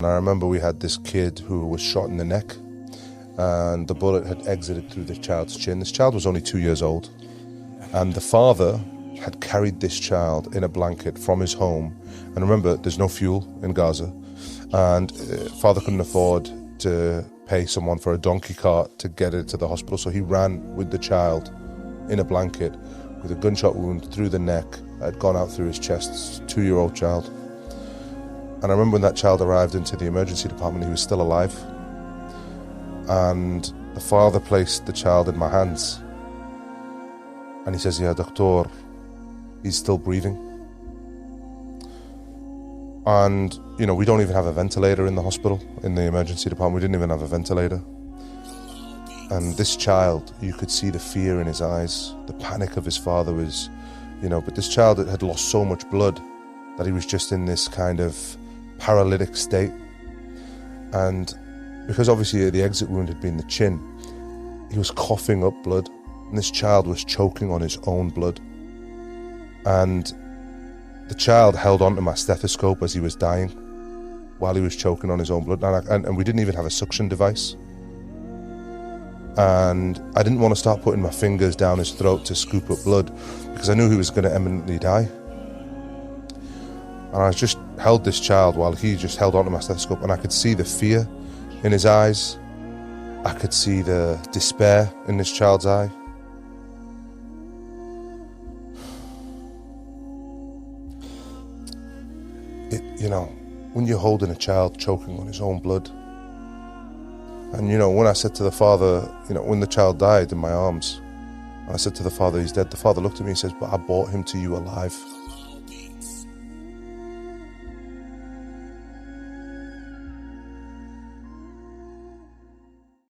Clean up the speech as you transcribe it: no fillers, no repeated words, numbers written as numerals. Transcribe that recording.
And I remember we had this kid who was shot in the neck and the bullet had exited through the child's chin. This child was only 2 years old, and the father had carried this child in a blanket from his home. And remember, there's no fuel in Gaza, and father couldn't afford to pay someone for a donkey cart to get it to the hospital, so he ran with the child in a blanket with a gunshot wound through the neck that had gone out through his chest. 2-year-old child. And I remember when that child arrived into the emergency department, he was still alive. And the father placed the child in my hands. And he says, "Yeah, doctor, he's still breathing." And, you know, we don't even have a ventilator in the hospital, in the emergency department. We didn't even have a ventilator. And this child, you could see the fear in his eyes. The panic of his father was, you know, but this child had lost so much blood that he was just in this kind of paralytic state. And because obviously the exit wound had been the chin, he was coughing up blood, and this child was choking on his own blood. And the child held onto my stethoscope as he was dying while he was choking on his own blood, and we didn't even have a suction device. And I didn't want to start putting my fingers down his throat to scoop up blood because I knew he was going to imminently die. And I just held this child while he just held onto my stethoscope, and I could see the fear in his eyes. I could see the despair in this child's eye. You know, when you're holding a child choking on his own blood. And, you know, when I said to the father, you know, when the child died in my arms, I said to the father, "He's dead," the father looked at me and says, "But I brought him to you alive."